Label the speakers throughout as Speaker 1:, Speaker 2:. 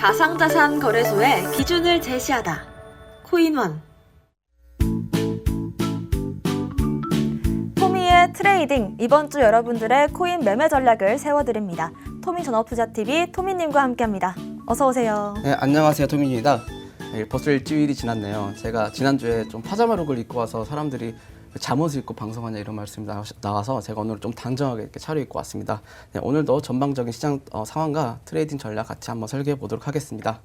Speaker 1: 가상자산 거래소의 기준을 제시하다. 코인원.
Speaker 2: 토미의 트레이딩, 이번 주 여러분들의 코인 매매 전략을 세워드립니다. 토미 전업투자TV 토미님과 함께합니다. 어서 오세요.
Speaker 3: 네, 안녕하세요. 토미입니다. 벌써 일주일이 지났네요. 제가 지난주에 좀 파자마룩을 입고 와서 사람들이 잠옷을 입고 방송하냐 이런 말씀이 나와서 제가 오늘 좀 단정하게 이렇게 차려입고 왔습니다. 네, 오늘도 전방적인 시장 상황과 트레이딩 전략 같이 한번 설계해 보도록 하겠습니다.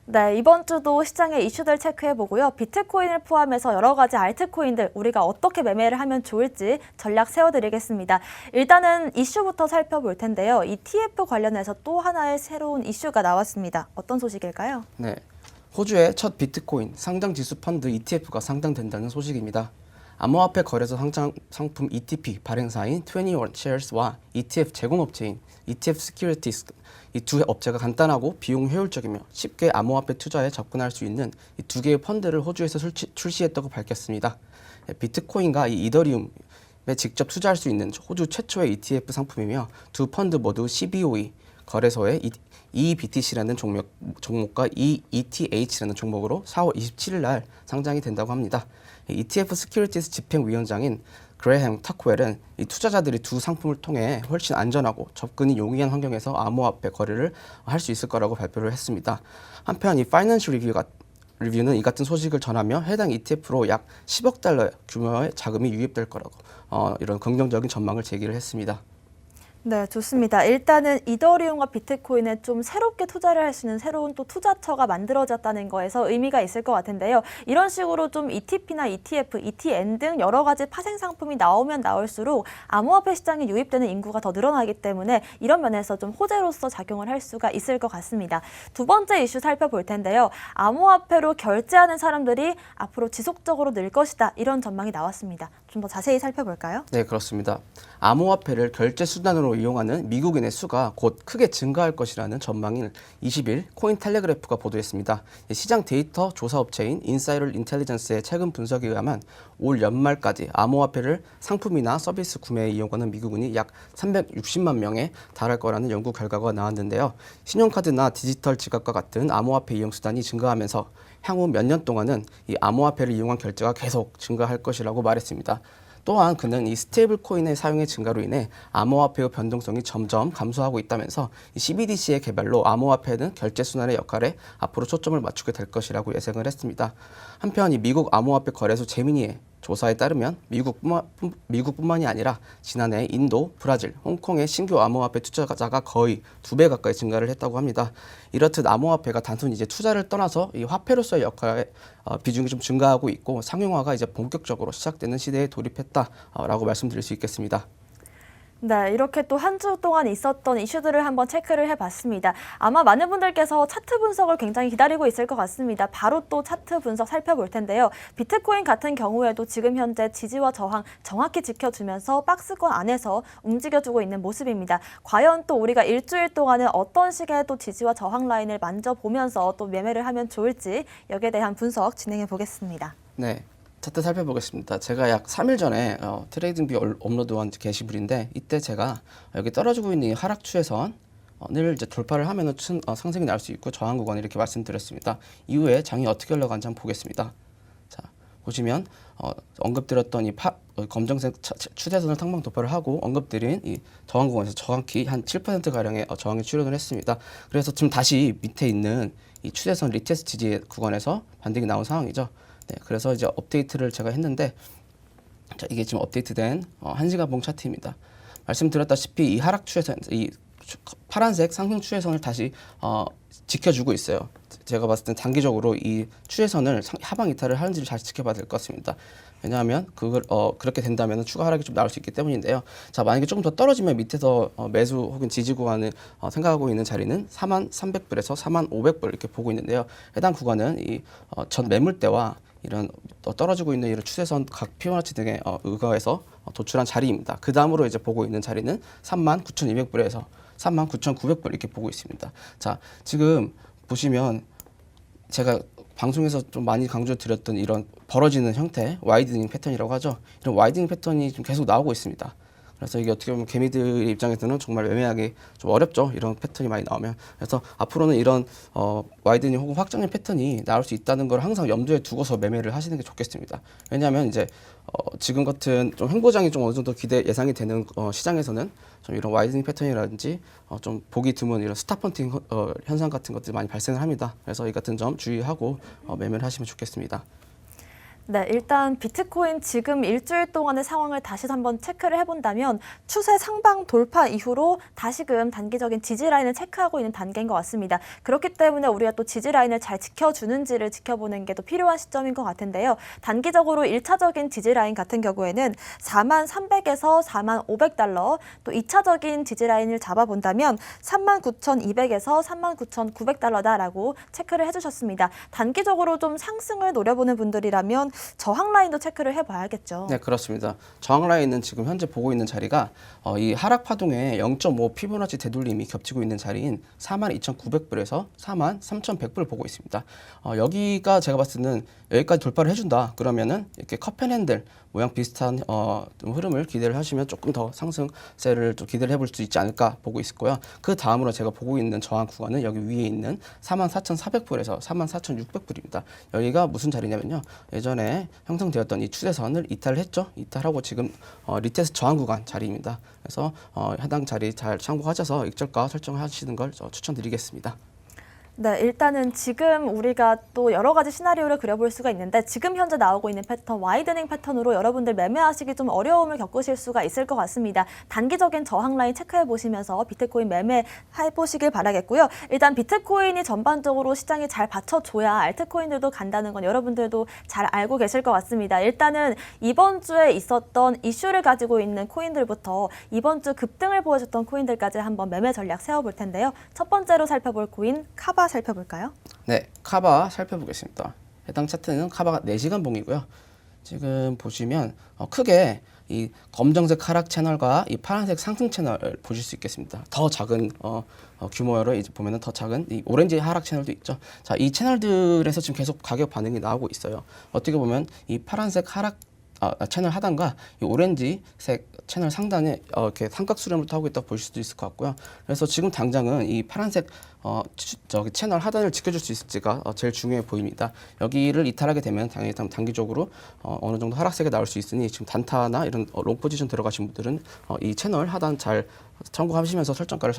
Speaker 2: 네, 이번 주도 시장의 이슈들 체크해보고요. 비트코인을 포함해서 여러 가지 알트코인들 우리가 어떻게 매매를 하면 좋을지 전략 세워드리겠습니다. 일단은 이슈부터 살펴볼 텐데요. ETF 관련해서 또 하나의 새로운 이슈가 나왔습니다. 어떤 소식일까요?
Speaker 3: 네, 호주의 첫 비트코인 상장 지수 펀드 ETF가 상장된다는 소식입니다. 암호화폐 거래소 상장 상품 ETP 발행사인 21 Shares와 ETF 제공업체인 ETF Securities 이 두 업체가 간단하고 비용 효율적이며 쉽게 암호화폐 투자에 접근할 수 있는 이 두 개의 펀드를 호주에서 출시했다고 밝혔습니다. 비트코인과 이 이더리움에 직접 투자할 수 있는 호주 최초의 ETF 상품이며 두 펀드 모두 CBOE 거래소의 EBTC라는 종목과 EETH라는 종목으로 4월 27일 날 상장이 된다고 합니다. ETF 스큐리티스 집행위원장인 그레햄 타코웰은 이 투자자들이 두 상품을 통해 훨씬 안전하고 접근이 용이한 환경에서 암호화폐 거래를 할 수 있을 거라고 발표를 했습니다. 한편 이 파이낸셜 리뷰는 이 같은 소식을 전하며 해당 ETF로 약 10억 달러 규모의 자금이 유입될 거라고 이런 긍정적인 전망을 제기를 했습니다.
Speaker 2: 네, 좋습니다. 일단은 이더리움과 비트코인에 좀 새롭게 투자를 할 수 있는 새로운 또 투자처가 만들어졌다는 거에서 의미가 있을 것 같은데요. 이런 식으로 좀 ETP나 ETF, ETN 등 여러 가지 파생 상품이 나오면 나올수록 암호화폐 시장에 유입되는 인구가 더 늘어나기 때문에 이런 면에서 좀 호재로서 작용을 할 수가 있을 것 같습니다. 두 번째 이슈 살펴볼 텐데요. 암호화폐로 결제하는 사람들이 앞으로 지속적으로 늘 것이다. 이런 전망이 나왔습니다. 좀 더 자세히 살펴볼까요?
Speaker 3: 네, 그렇습니다. 암호화폐를 결제 수단으로 이용하는 미국인의 수가 곧 크게 증가할 것이라는 전망을 20일 코인텔레그래프가 보도했습니다. 시장 데이터 조사업체인 인사이더 인텔리전스의 최근 분석에 의하면 올 연말까지 암호화폐를 상품이나 서비스 구매에 이용하는 미국인이 약 360만 명에 달할 거라는 연구 결과가 나왔는데요. 신용카드나 디지털 지갑과 같은 암호화폐 이용 수단이 증가하면서 향후 몇 년 동안은 이 암호화폐를 이용한 결제가 계속 증가할 것이라고 말했습니다. 또한 그는 이 스테이블 코인의 사용의 증가로 인해 암호화폐의 변동성이 점점 감소하고 있다면서 이 CBDC의 개발로 암호화폐는 결제 순환의 역할에 앞으로 초점을 맞추게 될 것이라고 예상을 했습니다. 한편 이 미국 암호화폐 거래소 제미니의 조사에 따르면 미국뿐만이 아니라 지난해 인도, 브라질, 홍콩의 신규 암호화폐 투자자가 거의 2배 가까이 증가를 했다고 합니다. 이렇듯 암호화폐가 단순히 이제 투자를 떠나서 이 화폐로서의 역할의 비중이 좀 증가하고 있고 상용화가 이제 본격적으로 시작되는 시대에 돌입했다라고 말씀드릴 수 있겠습니다.
Speaker 2: 네, 이렇게 또 한 주 동안 있었던 이슈들을 한번 체크를 해봤습니다. 아마 많은 분들께서 차트 분석을 굉장히 기다리고 있을 것 같습니다. 바로 또 차트 분석 살펴볼 텐데요. 비트코인 같은 경우에도 지금 현재 지지와 저항 정확히 지켜주면서 박스권 안에서 움직여주고 있는 모습입니다. 과연 또 우리가 일주일 동안은 어떤 식의 또 지지와 저항 라인을 만져보면서 또 매매를 하면 좋을지 여기에 대한 분석 진행해 보겠습니다.
Speaker 3: 네. 차트 살펴보겠습니다. 제가 약 3일 전에 트레이딩뷰 업로드한 게시물인데 이때 제가 여기 떨어지고 있는 이 하락 추세선을 이제 돌파를 하면은 상승이 날 수 있고 저항 구간 이렇게 말씀드렸습니다. 이후에 장이 어떻게 흘러가는지 한번 보겠습니다. 자, 보시면 언급드렸던 이 검정색 추세선을 탕방 돌파를 하고 언급드린 이 저항 구간에서 정확히 한 7% 가량의 저항이 출현을 했습니다. 그래서 지금 다시 밑에 있는 이 추세선 리테스트 지지 구간에서 반등이 나온 상황이죠. 네, 그래서 이제 업데이트를 제가 했는데 자, 이게 지금 업데이트된 1시간봉 차트입니다. 말씀드렸다시피 이 하락 추세선, 이 파란색 상승 추세선을 다시 지켜주고 있어요. 제가 봤을 땐 단기적으로 이 추세선을 하방 이탈을 하는지를 잘 지켜봐야 될 것 같습니다. 왜냐하면 그렇게 된다면 추가 하락이 좀 나올 수 있기 때문인데요. 자, 만약에 조금 더 떨어지면 밑에서 매수 혹은 지지 구간을 생각하고 있는 자리는 43,300불에서 44,500불 이렇게 보고 있는데요. 해당 구간은 이 전 매물대와 이런 떨어지고 있는 이런 추세선 각 피보나치 등에 의거해서 도출한 자리입니다. 그 다음으로 이제 보고 있는 자리는 39,200불에서 39,900불 이렇게 보고 있습니다. 자, 지금 보시면 제가 방송에서 좀 많이 강조드렸던 이런 벌어지는 형태, 와이드닝 패턴이라고 하죠. 이런 와이드닝 패턴이 좀 계속 나오고 있습니다. 그래서 이게 어떻게 보면 개미들 입장에서는 정말 매매하기 좀 어렵죠. 이런 패턴이 많이 나오면. 그래서 앞으로는 이런 와이드닝 혹은 확정률 패턴이 나올 수 있다는 걸 항상 염두에 두고서 매매를 하시는 게 좋겠습니다. 왜냐하면 이제 지금 같은 좀 횡보장이 좀 어느 정도 예상이 되는 시장에서는 좀 이런 와이드닝 패턴이라든지 좀 보기 드문 이런 스탑펀팅 현상 같은 것들이 많이 발생을 합니다. 그래서 이 같은 점 주의하고 매매를 하시면 좋겠습니다.
Speaker 2: 네, 일단 비트코인 지금 일주일 동안의 상황을 다시 한번 체크를 해본다면 추세 상방 돌파 이후로 다시금 단기적인 지지 라인을 체크하고 있는 단계인 것 같습니다. 그렇기 때문에 우리가 또 지지 라인을 잘 지켜주는지를 지켜보는 게 또 필요한 시점인 것 같은데요. 단기적으로 1차적인 지지 라인 같은 경우에는 43,300에서 44,500달러, 또 2차적인 지지 라인을 잡아본다면 39,200에서 39,900달러다라고 체크를 해주셨습니다. 단기적으로 좀 상승을 노려보는 분들이라면 저항 라인도 체크를 해봐야겠죠.
Speaker 3: 네, 그렇습니다. 저항 라인은 지금 현재 보고 있는 자리가 이 하락 파동의 0.5 피보나치 되돌림이 겹치고 있는 자리인 42,900불에서 43,100불 보고 있습니다. 여기가 제가 봤을 때는 여기까지 돌파를 해준다. 그러면은 이렇게 컵앤핸들 모양 비슷한 좀 흐름을 기대를 하시면 조금 더 상승세를 좀 기대를 해볼 수 있지 않을까 보고 있고요. 그 다음으로 제가 보고 있는 저항 구간은 여기 위에 있는 44,400불에서 44,600불입니다. 여기가 무슨 자리냐면요. 예전에 형성되었던 이 추세선을 이탈을 했죠. 이탈하고 지금 리테스트 저항 구간 자리입니다. 그래서 해당 자리 잘 참고하셔서 익절가 설정하시는 걸 추천드리겠습니다.
Speaker 2: 네, 일단은 지금 우리가 또 여러 가지 시나리오를 그려볼 수가 있는데 지금 현재 나오고 있는 패턴, 와이드닝 패턴으로 여러분들 매매하시기 좀 어려움을 겪으실 수가 있을 것 같습니다. 단기적인 저항 라인 체크해 보시면서 비트코인 매매해 보시길 바라겠고요. 일단 비트코인이 전반적으로 시장이 잘 받쳐줘야 알트코인들도 간다는 건 여러분들도 잘 알고 계실 것 같습니다. 일단은 이번 주에 있었던 이슈를 가지고 있는 코인들부터 이번 주 급등을 보여줬던 코인들까지 한번 매매 전략 세워볼 텐데요. 첫 번째로 살펴볼 코인 카바 살펴볼까요?
Speaker 3: 네, 카바 살펴보겠습니다. 해당 차트는 카바가 4시간 봉이고요. 지금 보시면 크게 이 검정색 하락 채널과 이 파란색 상승 채널을 보실 수 있겠습니다. 더 작은 규모로 이제 보면은 더 작은 이 오렌지 하락 채널도 있죠. 자, 이 채널들에서 지금 계속 가격 반응이 나오고 있어요. 어떻게 보면 이 파란색 하락 채널 하단과 이 오렌지색 채널 상단에 이렇게 삼각수렴을 타고 있다고 보실 수도 있을 것 같고요. 그래서 지금 당장은 이 파란색 채널 하단을 지켜줄 수 있을지가 제일 중요해 보입니다. 여기를 이탈하게 되면 당연히 단기적으로 어느 정도 하락세가 나올 수 있으니 지금 단타나 이런 롱 포지션 들어가신 분들은 이 채널 하단 잘 참고하시면서 설정가를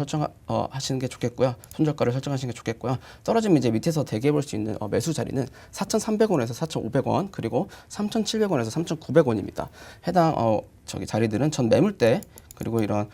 Speaker 3: 하시는 게 좋겠고요. 손절가를 설정하시는 게 좋겠고요. 떨어지면 이제 밑에서 대기해 볼 수 있는 매수 자리는 4,300원에서 4,500원 그리고 3,700원에서 3,900원입니다. 해당 자리들은 전 매물대 그리고 이런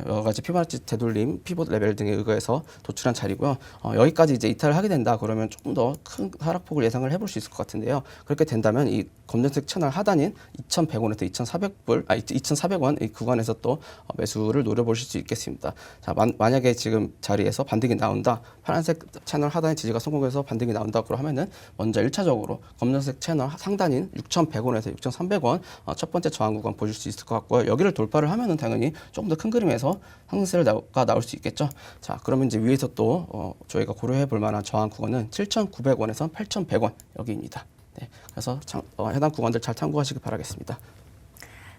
Speaker 3: 여러 가지 피보나치 되돌림, 피봇 레벨 등에 의거해서 도출한 자리고요. 여기까지 이제 이탈을 하게 된다 그러면 조금 더 큰 하락폭을 예상을 해볼 수 있을 것 같은데요. 그렇게 된다면 이 검정색 채널 하단인 2,100원에서 2,400원 이 구간에서 또 매수를 노려보실 수 있겠습니다. 자, 만약에 지금 자리에서 반등이 나온다, 파란색 채널 하단의 지지가 성공해서 반등이 나온다 그러면은 먼저 1차적으로 검정색 채널 상단인 6,100원에서 6,300원 첫 번째 저항 구간 보실 수 있을 것 같고요. 여기를 돌파를 하면은 당연히 조금 더 큰 그림에서 상승세가 나올 수 있겠죠. 자, 그러면 이제 위에서 또 저희가 고려해 볼 만한 저항 구간은 7,900원에서 8,100원 여기입니다. 네, 그래서 해당 구간들 잘 참고하시길 바라겠습니다.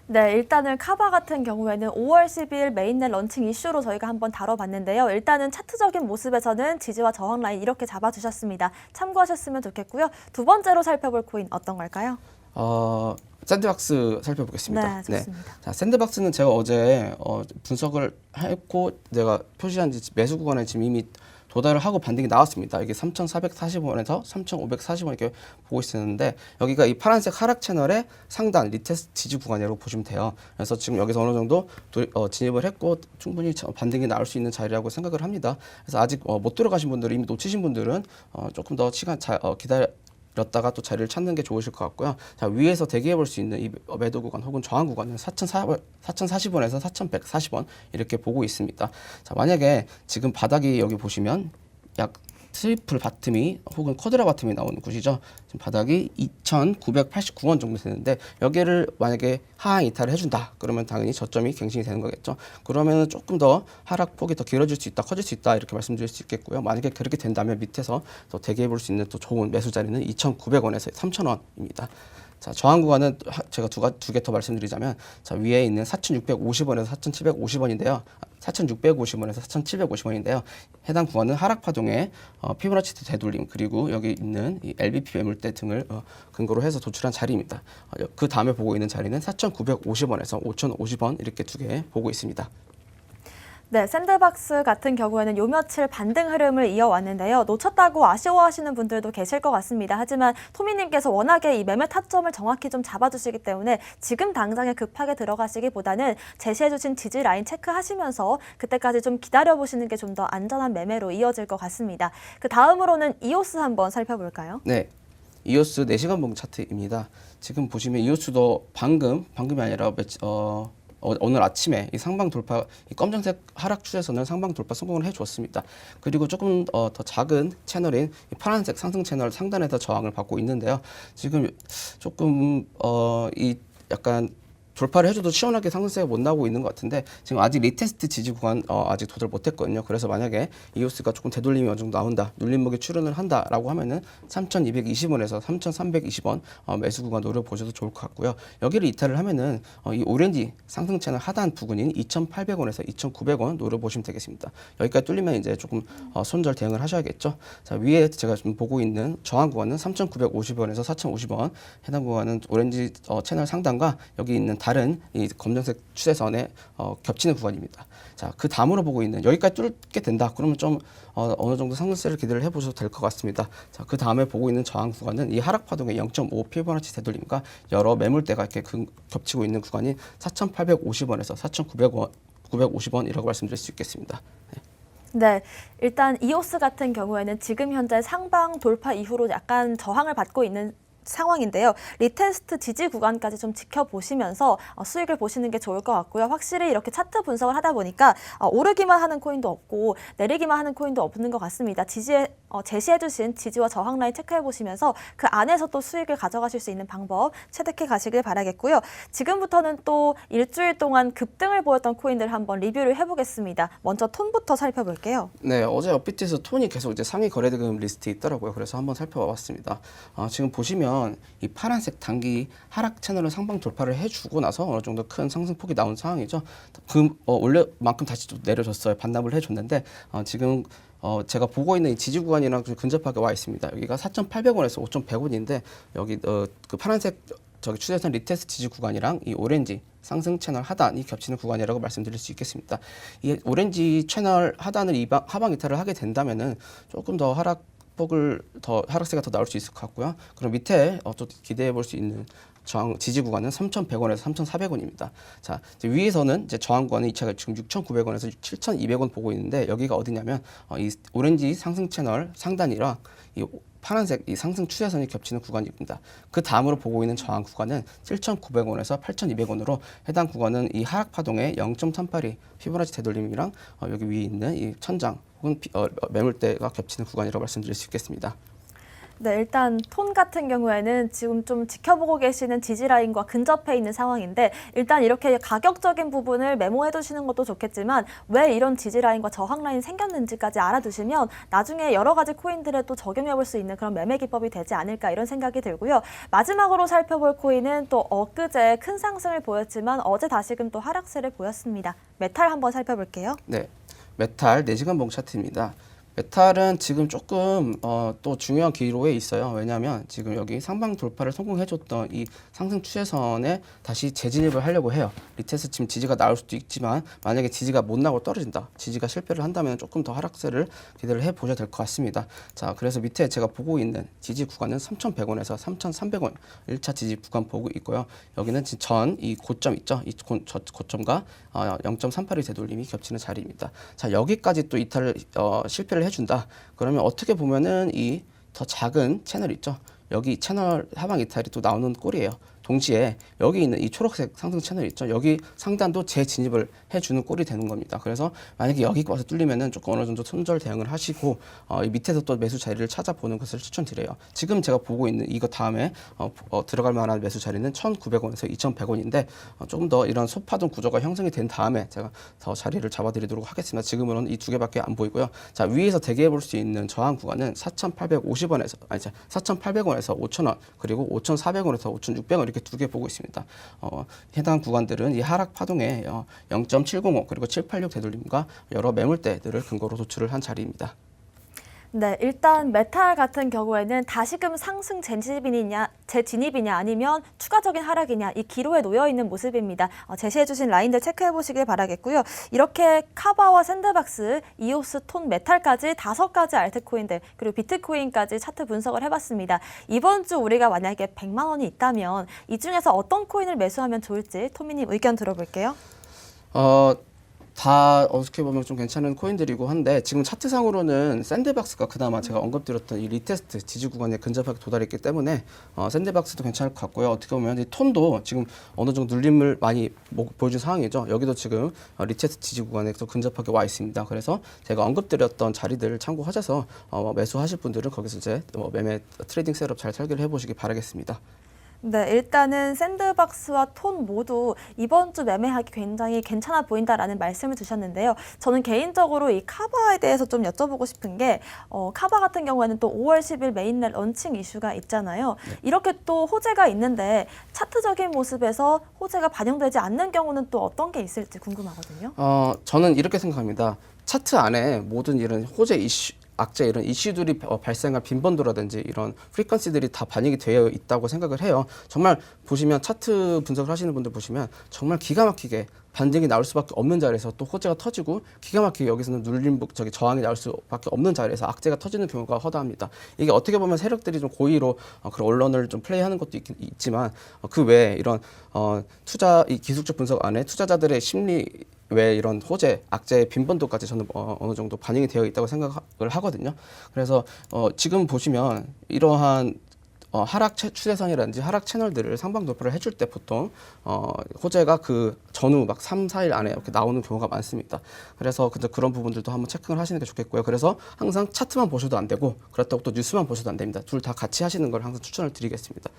Speaker 2: 네, 일단은 카바 같은 경우에는 5월 10일 메인넷 런칭 이슈로 저희가 한번 다뤄봤는데요. 일단은 차트적인 모습에서는 지지와 저항 라인 이렇게 잡아주셨습니다. 참고하셨으면 좋겠고요. 두 번째로 살펴볼 코인 어떤 걸까요?
Speaker 3: 샌드박스 살펴보겠습니다.
Speaker 2: 네, 좋습니다.
Speaker 3: 자, 샌드박스는 제가 어제 분석을 했고 내가 표시한 매수 구간에 지금 이미 도달을 하고 반등이 나왔습니다. 이게 3,440원에서 3,540원 이렇게 보고 있었는데 여기가 이 파란색 하락 채널의 상단 리테스트 지지 구간이라고 보시면 돼요. 그래서 지금 여기서 어느 정도 진입을 했고 충분히 반등이 나올 수 있는 자리라고 생각을 합니다. 그래서 아직 못 들어가신 분들은 이미 놓치신 분들은 조금 더 시간 기다렸다가 또 자리를 찾는 게 좋으실 것 같고요. 자, 위에서 대기해 볼 수 있는 이 매도 구간 혹은 저항 구간은 4,040원에서 4,140원 이렇게 보고 있습니다. 자, 만약에 지금 바닥이 여기 보시면 약 트리플 바텀이 혹은 쿼드라 바텀이 나오는 곳이죠. 지금 바닥이 2,989원 정도 되는데 여기를 만약에 하향 이탈을 해준다 그러면 당연히 저점이 갱신이 되는 거겠죠. 그러면 조금 더 하락폭이 더 길어질 수 있다, 커질 수 있다 이렇게 말씀드릴 수 있겠고요. 만약에 그렇게 된다면 밑에서 더 대기해 볼 수 있는 또 좋은 매수 자리는 2,900원에서 3,000원입니다. 자, 저항 구간은 제가 두 개 더 말씀드리자면, 자, 위에 있는 4,650원에서 4,750원인데요. 4,650원에서 4,750원인데요. 해당 구간은 하락 파동의 피보나치 되돌림, 그리고 여기 있는 이 LBP 매물대 등을 근거로 해서 도출한 자리입니다. 그 다음에 보고 있는 자리는 4,950원에서 5,050원 이렇게 두 개 보고 있습니다.
Speaker 2: 네, 샌드박스 같은 경우에는 요 며칠 반등 흐름을 이어왔는데요. 놓쳤다고 아쉬워하시는 분들도 계실 것 같습니다. 하지만 토미님께서 워낙에 이 매매 타점을 정확히 좀 잡아주시기 때문에 지금 당장에 급하게 들어가시기보다는 제시해주신 지지 라인 체크하시면서 그때까지 좀 기다려보시는 게 좀 더 안전한 매매로 이어질 것 같습니다. 그 다음으로는 이오스 한번 살펴볼까요?
Speaker 3: 네. 이오스 4시간 봉 차트입니다. 지금 보시면 이오스도 방금이 아니라 오늘 아침에 이 상방 돌파, 이 검정색 하락 추세선을 상방 돌파 성공을 해주었습니다. 그리고 조금 더 작은 채널인 이 파란색 상승 채널 상단에서 저항을 받고 있는데요. 지금 조금 이 약간 돌파를 해줘도 시원하게 상승세가 못 나오고 있는 것 같은데, 지금 아직 리테스트 지지 구간 아직 도달 못했거든요. 그래서 만약에 이오스가 조금 되돌림이 어느 정도 나온다, 눌림목에 출현을 한다라고 하면은 3,220원에서 3,320원 매수 구간 노려보셔도 좋을 것 같고요. 여기를 이탈을 하면은 이 오렌지 상승 채널 하단 부근인 2,800원에서 2,900원 노려보시면 되겠습니다. 여기까지 뚫리면 이제 조금 손절 대응을 하셔야겠죠. 자, 위에 제가 지금 보고 있는 저항 구간은 3,950원에서 4,050원, 해당 구간은 오렌지 채널 상단과 여기 있는 다른 이 검정색 추세선에 겹치는 구간입니다. 자, 그 다음으로 보고 있는 여기까지 뚫게 된다. 그러면 좀 어느 정도 상승세를 기대를 해보셔도 될 것 같습니다. 자, 그 다음에 보고 있는 저항 구간은 이 하락 파동의 0.5 피보나치 되돌림과 여러 매물대가 이렇게 겹치고 있는 구간인 4,850원에서 4,950원이라고 말씀드릴 수 있겠습니다. 네.
Speaker 2: 네, 일단 이오스 같은 경우에는 지금 현재 상방 돌파 이후로 약간 저항을 받고 있는 상황인데요. 리테스트 지지 구간까지 좀 지켜보시면서 수익을 보시는 게 좋을 것 같고요. 확실히 이렇게 차트 분석을 하다 보니까 오르기만 하는 코인도 없고 내리기만 하는 코인도 없는 것 같습니다. 제시해주신 지지와 저항 라인 체크해보시면서 그 안에서 또 수익을 가져가실 수 있는 방법 체득해 가시길 바라겠고요. 지금부터는 또 일주일 동안 급등을 보였던 코인들 한번 리뷰를 해보겠습니다. 먼저 톤부터 살펴볼게요.
Speaker 3: 네, 어제 업비트에서 톤이 계속 이제 상위 거래대금 리스트에 있더라고요. 그래서 한번 살펴봤습니다. 지금 보시면 이 파란색 단기 하락 채널을 상방 돌파를 해주고 나서 어느 정도 큰 상승폭이 나온 상황이죠. 원래만큼 다시 좀 내려줬어요. 반납을 해줬는데 지금 제가 보고 있는 이 지지 구간이랑 좀 근접하게 와 있습니다. 여기가 4,800원에서 5,100원인데 여기 그 파란색 저기 추세선 리테스트 지지 구간이랑 이 오렌지 상승 채널 하단이 겹치는 구간이라고 말씀드릴 수 있겠습니다. 이 오렌지 채널 하단을 하방 이탈을 하게 된다면은 조금 더 하락세가 더 나올 수 있을 것 같고요. 그럼 밑에 또 기대해 볼 수 있는 저항 지지 구간은 3,100원에서 3,400원입니다. 자, 이제 위에서는 이제 저항 구간은 제가 지금 6,900원에서 7,200원 보고 있는데 여기가 어디냐면 이 오렌지 상승 채널 상단이랑 이 파란색 이 상승 추세선이 겹치는 구간입니다. 그 다음으로 보고 있는 저항 구간은 7,900원에서 8,200원으로 해당 구간은 이 하락 파동의 0.38이 피보나치 되돌림이랑 여기 위에 있는 이 천장 혹은 매물대가 겹치는 구간이라고 말씀드릴 수 있겠습니다.
Speaker 2: 네, 일단 톤 같은 경우에는 지금 좀 지켜보고 계시는 지지라인과 근접해 있는 상황인데 일단 이렇게 가격적인 부분을 메모해 두시는 것도 좋겠지만 왜 이런 지지라인과 저항라인이 생겼는지까지 알아두시면 나중에 여러 가지 코인들에 또 적용해 볼 수 있는 그런 매매 기법이 되지 않을까 이런 생각이 들고요. 마지막으로 살펴볼 코인은 또 엊그제 큰 상승을 보였지만 어제 다시금 또 하락세를 보였습니다. 메탈 한번 살펴볼게요.
Speaker 3: 네, 메탈 4시간 봉 차트입니다. 메탈은 지금 조금 또 중요한 기로에 있어요. 왜냐하면 지금 여기 상방 돌파를 성공해줬던 이 상승 추세선에 다시 재진입을 하려고 해요. 리테스트 지금 지지가 나올 수도 있지만 만약에 지지가 못 나고 떨어진다, 지지가 실패를 한다면 조금 더 하락세를 기대를 해보셔야 될 것 같습니다. 자, 그래서 밑에 제가 보고 있는 지지 구간은 3,100원에서 3,300원 1차 지지 구간 보고 있고요. 여기는 전 이 고점 있죠? 이 고점과 0.38의 되돌림이 겹치는 자리입니다. 자, 여기까지 또 이탈을 실패를 해준다. 그러면 어떻게 보면은 이 더 작은 채널 있죠. 여기 채널 하방 이탈이 또 나오는 꼴이에요. 동시에 여기 있는 이 초록색 상승 채널 있죠. 여기 상단도 재진입을 해주는 꼴이 되는 겁니다. 그래서 만약에 여기 와서 뚫리면은 조금 어느 정도 손절 대응을 하시고 이 밑에서 또 매수 자리를 찾아보는 것을 추천드려요. 지금 제가 보고 있는 이거 다음에 들어갈 만한 매수 자리는 1,900원에서 2,100원인데 조금 더 이런 소파동 구조가 형성이 된 다음에 제가 더 자리를 잡아드리도록 하겠습니다. 지금은 이 두 개밖에 안 보이고요. 자, 위에서 대기해 볼 수 있는 저항 구간은 4,850원에서 4,800원에서 5,000원 그리고 5,400원에서 5,600원 이렇게 두 개 보고 있습니다. 해당 구간들은 이 하락 파동의 0.705 그리고 786 되돌림과 여러 매물대들을 근거로 도출을 한 자리입니다.
Speaker 2: 네, 일단 메탈 같은 경우에는 다시금 상승 재진입이냐 아니면 추가적인 하락이냐 이 기로에 놓여 있는 모습입니다. 제시해 주신 라인들 체크해 보시길 바라겠고요. 이렇게 카바와 샌드박스, 이오스, 톤, 메탈까지 5가지 알트코인들 그리고 비트코인까지 차트 분석을 해봤습니다. 이번 주 우리가 만약에 100만 원이 있다면 이 중에서 어떤 코인을 매수하면 좋을지 토미님 의견 들어볼게요.
Speaker 3: 다 어떻게 보면 좀 괜찮은 코인들이고 한데 지금 차트상으로는 샌드박스가 그나마 제가 언급드렸던 이 리테스트 지지 구간에 근접하게 도달했기 때문에 샌드박스도 괜찮을 것 같고요. 어떻게 보면 이 톤도 지금 어느 정도 눌림을 많이 보여준 상황이죠. 여기도 지금 리테스트 지지 구간에 또 근접하게 와 있습니다. 그래서 제가 언급드렸던 자리들을 참고하셔서 매수하실 분들은 거기서 이제 매매 트레이딩 셋업 잘 설계를 해보시기 바라겠습니다.
Speaker 2: 네, 일단은 샌드박스와 톤 모두 이번 주 매매하기 굉장히 괜찮아 보인다라는 말씀을 주셨는데요. 저는 개인적으로 이 카바에 대해서 좀 여쭤보고 싶은 게 카바 같은 경우에는 또 5월 10일 메인넷 런칭 이슈가 있잖아요. 이렇게 또 호재가 있는데 차트적인 모습에서 호재가 반영되지 않는 경우는 또 어떤 게 있을지 궁금하거든요.
Speaker 3: 저는 이렇게 생각합니다. 차트 안에 모든 이런 호재 이슈 악재 이런 이슈들이 발생할 빈번도라든지 이런 프리퀀시들이 다 반영이 되어 있다고 생각을 해요. 정말 보시면 차트 분석을 하시는 분들 보시면 정말 기가 막히게 반등이 나올 수밖에 없는 자리에서 또 호재가 터지고 기가 막히게 여기서는 저항이 나올 수밖에 없는 자리에서 악재가 터지는 경우가 허다합니다. 이게 어떻게 보면 세력들이 좀 고의로 그런 언론을 좀 플레이하는 것도 있지만 그 외에 이런 이 기술적 분석 안에 투자자들의 심리 왜 이런 호재, 악재의 빈번도까지 저는 어느 정도 반영이 되어 있다고 생각을 하거든요. 그래서 지금 보시면 이러한 하락 추세선이라든지 하락 채널들을 상방 돌파를 해줄 때 보통 호재가 그 전후 막 3, 4일 안에 이렇게 나오는 경우가 많습니다. 그래서 그런 부분들도 한번 체크를 하시는 게 좋겠고요. 그래서 항상 차트만 보셔도 안 되고 그렇다고 또 뉴스만 보셔도 안 됩니다. 둘 다 같이 하시는 걸 항상 추천을 드리겠습니다.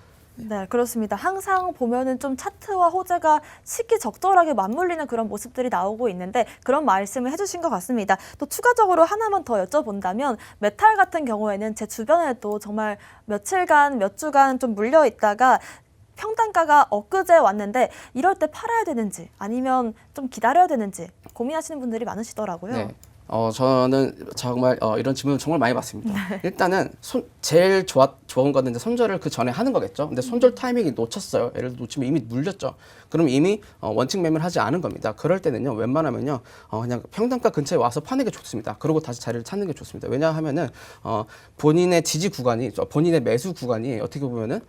Speaker 2: 네, 그렇습니다. 항상 보면은 좀 차트와 호재가 시기적절하게 맞물리는 그런 모습들이 나오고 있는데 그런 말씀을 해주신 것 같습니다. 또 추가적으로 하나만 더 여쭤본다면 메탈 같은 경우에는 제 주변에도 정말 며칠간, 몇 주간 좀 물려 있다가 평단가가 엊그제 왔는데 이럴 때 팔아야 되는지 아니면 좀 기다려야 되는지 고민하시는 분들이 많으시더라고요.
Speaker 3: 네. 저는 정말 이런 질문을 정말 많이 받습니다. 일단은 제일 좋은 거는 이제 손절을 그 전에 하는 거겠죠. 근데 손절 타이밍이 놓쳤어요. 예를 들어 놓치면 이미 물렸죠. 그럼 이미 원칙 매매를 하지 않은 겁니다. 그럴 때는요, 웬만하면요, 그냥 평단가 근처에 와서 파는 게 좋습니다. 그리고 다시 자리를 찾는 게 좋습니다. 왜냐하면은 본인의 지지 구간이, 본인의 매수 구간이 어떻게 보면은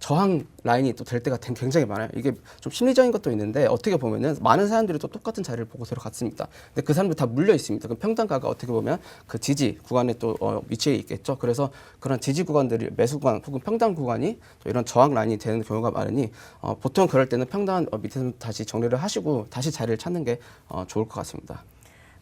Speaker 3: 저항 라인이 또 될 때가 굉장히 많아요. 이게 좀 심리적인 것도 있는데 어떻게 보면은 많은 사람들이 또 똑같은 자리를 보고 들어갔습니다. 근데 그 사람들 다 물려 있습니다. 그럼 평단가가 어떻게 보면 그 지지 구간에 또 위치해 있겠죠. 그래서 그런 지지 구간들이 매수 구간 혹은 평단 구간이 또 이런 저항 라인이 되는 경우가 많으니 보통 그럴 때는 평단 밑에서 다시 정리를 하시고 다시 자리를 찾는 게 좋을 것 같습니다.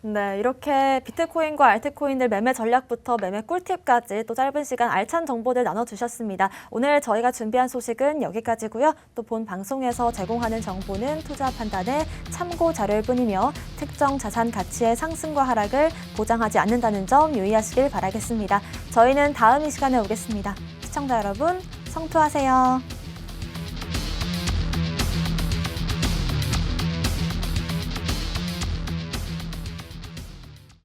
Speaker 2: 네, 이렇게 비트코인과 알트코인들 매매 전략부터 매매 꿀팁까지 또 짧은 시간 알찬 정보들 나눠주셨습니다. 오늘 저희가 준비한 소식은 여기까지고요. 또 본 방송에서 제공하는 정보는 투자 판단의 참고 자료일 뿐이며 특정 자산 가치의 상승과 하락을 보장하지 않는다는 점 유의하시길 바라겠습니다. 저희는 다음 이 시간에 오겠습니다. 시청자 여러분, 성투하세요.